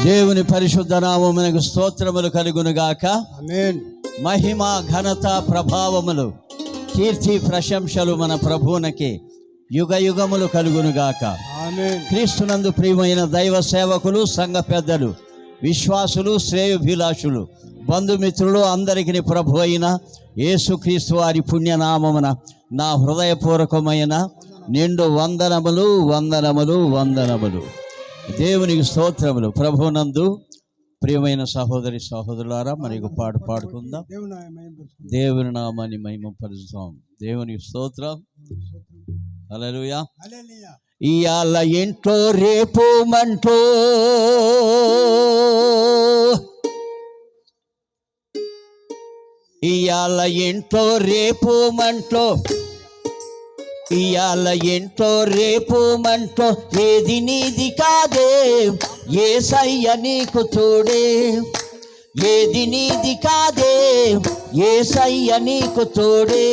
దేవుని పరిశుద్ధ నామమునకు స్తోత్రములు కలుగునుగాక. ఆమేన్. మహిమ ఘనత ప్రభావములు కీర్తి ప్రశంసలు మన ప్రభువునకి యుగ యుగములు కలుగునుగాక. ఆమేన్. క్రీస్తునందు ప్రియమైన దైవ సేవకులు, సంఘ పెద్దలు, విశ్వాసులు, శ్రేయోభిలాషులు, బంధుమిత్రులు అందరికీ ప్రభు అయిన యేసుక్రీస్తు వారి పుణ్యనామమున నా హృదయపూర్వకమైన నిండు వందనములు వందనములు వందనములు. దేవునికి స్తోత్రములు. ప్రభునందు ప్రియమైన సహోదరి సహోదరులారా, మనకు పాడుకుందాం. దేవుని నామాన్ని మహిమపరుస్తాం. దేవునికి స్తోత్రం. హల్లెలూయా. ఇయాల ఇంట్లో రేపు మంటో, ఇయాల ఇంట్లో రేపు మంటో, ఇయాల ఏంటో రేపు మంటో, ఏది నీది కాదే యేసయ్య నీకు తోడే, ఏది నీది కాదే యేసయ్య నీకు తోడే.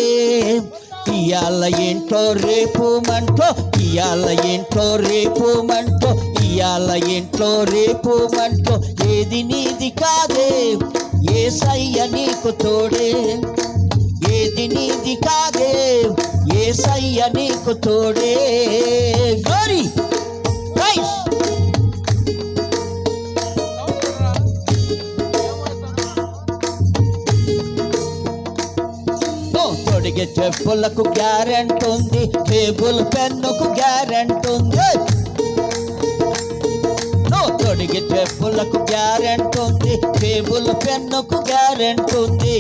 ఇయాల ఏంటో రేపు మంటో, ఇయాల ఏంటో రేపు మంటో, ఇయాల ఏంటో రేపు మంటో, ఏది నీది కాదే యేసయ్య నీకు తోడే, ఏది నీది కాదే యేసయ్య నీకు తోడే. Glory praise. తొడిగే చెప్పులకు గ్యారెంటీ ఉంది, టేబుల్ పెన్నుకు గ్యారెంటీ ఉంది. తొడిగే చెప్పులకు గ్యారెంటీ ఉంది, టేబుల్ పెన్నుకు గ్యారెంటీ ఉంది.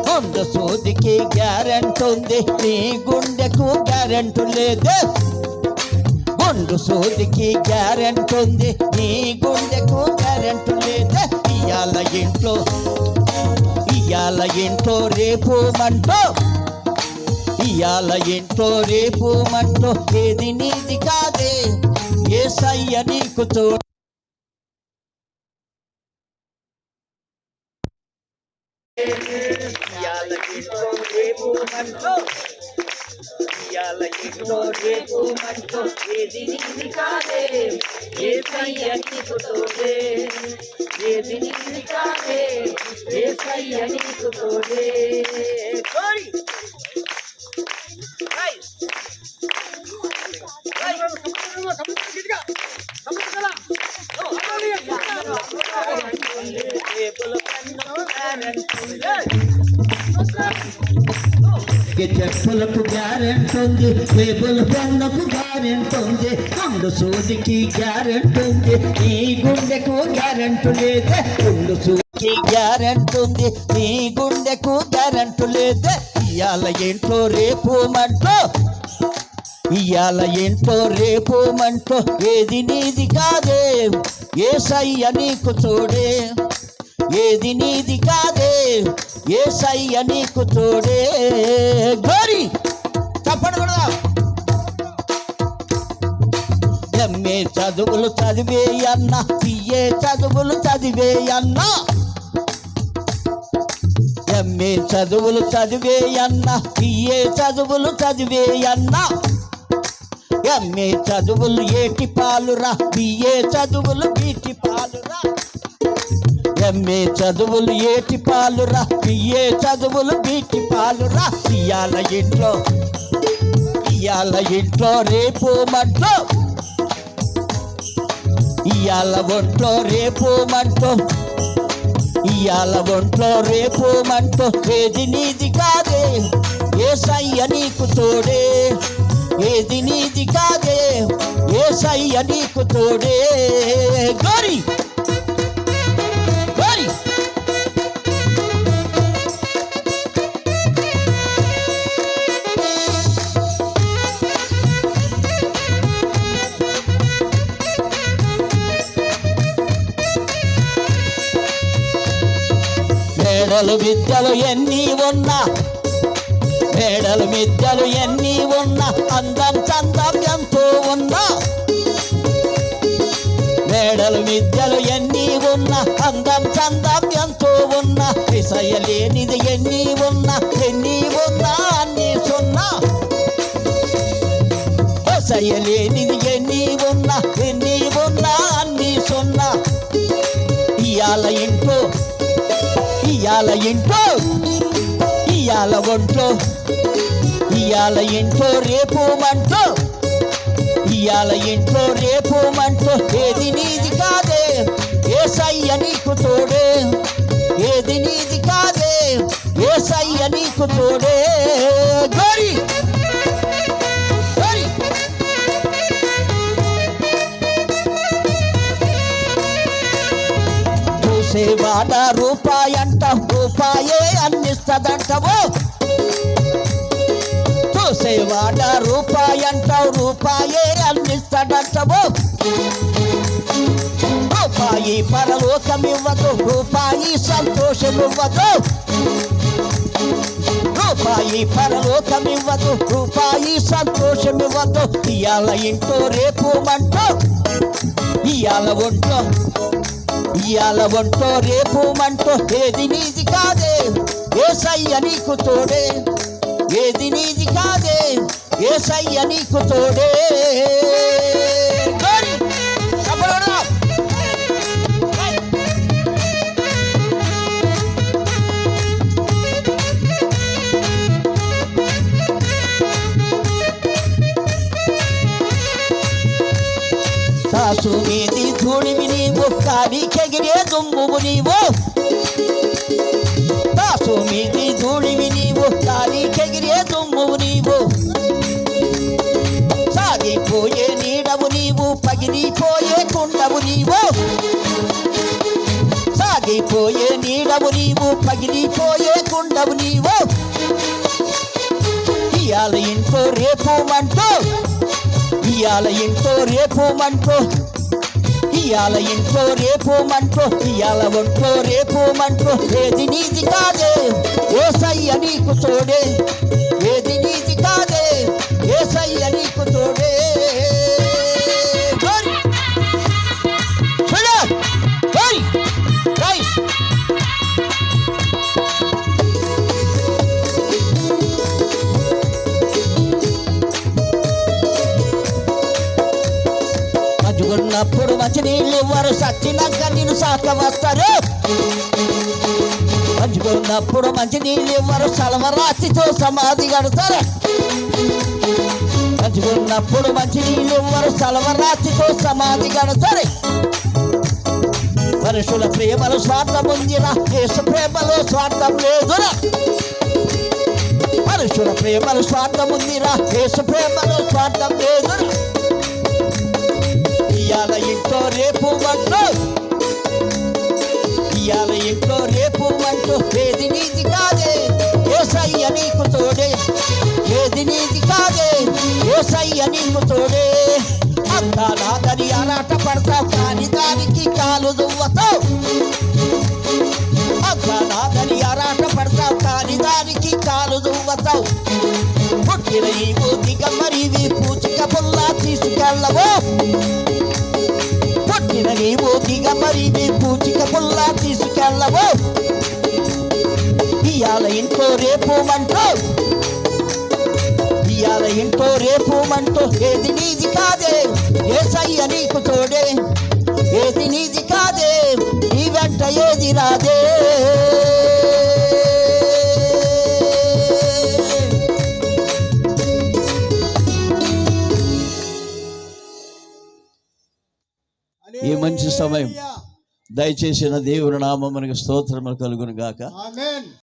గుండె సోదికి గ్యారెంటీ ఉంది, నీ గుండెకు గ్యారెంటీ లేదు. గుండె సోదికి గ్యారెంటీ ఉంది, నీ గుండెకు గ్యారెంటీ లేదు. ఇయాల ఇంట్లో, ఇయాల ఇంట్లో రేపు మంటో, ఇయాల ఇంట్లో రేపు మంటో, ఏది నీది కాదే యేసయ్య నీకు తోడు. ఇయాల ఇంట్లో రేపు మంటో, ఇయాల ఇంట్లో రేపు మంటో, ఏది నీది కాదే యేసయ్య నీకు తోడే, ఏది నీది కాదే యేసయ్య నీకు తోడే. చెప్పులకు గ్యారెంటీ ఉంది, టేబుల్ పెన్నుకు గ్యారెంటీ ఉంది. గుండు సూదికి గ్యారెంటీ ఉంది, నీ గుండెకు గ్యారెంటీ లేదే. గుండు సూదికి గ్యారెంటీ ఉంది, నీ గుండెకు గ్యారెంటీ లేదే. ఇయాల ఏంటో రేపు మంటో, ఇయాల ఏంటో రేపు మంటో, ఏది నీది కాదే యేసయ్య నీకు తోడే, ఏది నీది కాదే యేసయ్య నీకు తోడే. గ్లోరీ. చెప్పండి కూడా. ఎంఏ చదువులు చదివే అన్న, బిఏ చదువులు చదివే అన్న, ఎంఏ చదువులు చదివే అన్న, బిఏ చదువులు చదివే అన్న. ఎంఏ చదువులు ఏటి పాలురా, బిఏ చదువులు బీటి పాలురా. ఎంఏ చదువులు ఏటి పాలురా, బిఏ చదువులు బీటి పాలురా. ఇయాల ఇంట్లో, ఇయాల ఇంట్లో రేపు మంటో, ఇయాల ఒంట్లో రేపు మంటో, ఇయాల ఒంట్లో రేపు మంటో, ఏది నీది కాదే యేసయ్య నీకు తోడే, ఏది నీది కాదే యేసయ్య నీకు తోడే. గ్లోరీ. మేడలు విద్యలు ఎన్ని ఉన్నా, మేడలు విద్యలు ఎన్ని ఉన్నా, అందం చందం ఎంతో ఉన్నా. మేడలు విద్యలు ఎన్ని ఉన్నా, అందం చందం ఎంతో ఉన్నా. యేసయ్య లేనిది ఎన్ని ఉన్నా, ఎన్ని ఉన్నా అన్ని సున్నా. యేసయ్య లేనిది ఎన్ని ఉన్నా, ఎన్ని ఉన్నా అన్ని సున్నా. ఒంట్లో ఇయాల ఇంట్లో రేపు మంటో ఇయాల ఇంట్లో రేపు మంటో ఏది నీది కాదే యేసయ్య నీకు తోడే ఏది నీది కాదే యేసయ్య నీకు తోడే గోరి గోరి చూసేవాడ రూపాయంట రూపాయే అందిస్తదంటవో చూసేవాడ రూపాయంటావు రూపాయే అందిస్తాడంటవో రూపాయి పరలోకమివ్వదు రూపాయి సంతోషమివ్వదు రూపాయి పరలోకమివ్వదు రూపాయి సంతోషమివ్వదు ఇయాల ఇంట్లో రేపు మంటో ఇయాల ఒంట్లో ఇయాల ఒంట్లో రేపు మంటో ఏది నీది కాదే యేసయ్య నీకు తోడే ఏది నీది కాదే యేసయ్య నీకు తోడే తాసు మీది ధూళివి నీవు కాడికెగిరే దుమ్మువు నీవు తాసు మీది ధూళివి నీవు కాడికెగిరే దుమ్మువు నీవు సాగిపోయే నీడవు నీవు పగిలిపోయే కుండవు నీవు సాగిపోయే నీడవు నీవు పగిలిపోయే కుండవు నీవు ఇయాల ఇంట్లో రేపు మంటో ఇయాల ఇంట్లో రేపు మంటో ఇయాల ఇంట్లో రేపు మంటో ఇయాల ఒంట్లో రేపు మంటో ఏది నీది కాదే యేసయ్య నీకు తోడే ఏది నీది కాదే యేసయ్య నీకు తోడే మంచుకున్నప్పుడు మంచి నీళ్ళు ఇవ్వరు సచ్చినాక నేను సాక వస్తారు మంచుకున్నప్పుడు మంచి నీళ్ళు ఇవ్వరు సలవరాతితో సమాధి కడతారు మంచుకున్నప్పుడు మంచి నీళ్ళు ఇవ్వరు సలవరాతితో సమాధి కడతారు మనుషుల ప్రేమలో స్వార్థం ఉందిరా యేసు ప్రేమలో స్వార్థం లేదురా మనుషుల ప్రేమలో స్వార్థం ఉందిరా యేసు ప్రేమలో స్వార్థం లేదురా ఇయాల ఇంట్లో రేపు మంటో ఇయాల ఇంట్లో రేపు మంటో ఏది నీది కాదే యేసయ్య నీకు తోడే ఏది నీది కాదే యేసయ్య నీకు తోడే అంతా నాదని ఆరాట పడతావు కాని దానికి కాలు దువ్వతావు అంతా నాదని ఆరాట పడతావు కాని దానికి కాలు దువ్వతావు పుట్టిన ఈ బూతిక మరివి పూచిక పుల్లా తీసుకెళ్ళవో పుట్టిన నీ బూతిక మరివి పూచిక పుల్లా తీసుకెళ్ళవో ఇయాల ఇంట్లో రేపు మంటో ఇయాల ఇంట్లో రేపు మంటో ఏది నీది కాదే యేసయ్య నీకు తోడే ఏది నీది కాదే నీ వెంట ఏది రాదే ఈ మంచి సమయం దయచేసిన దేవుని నామమునకు స్తోత్రములు కలుగును గాక. ఆమేన్.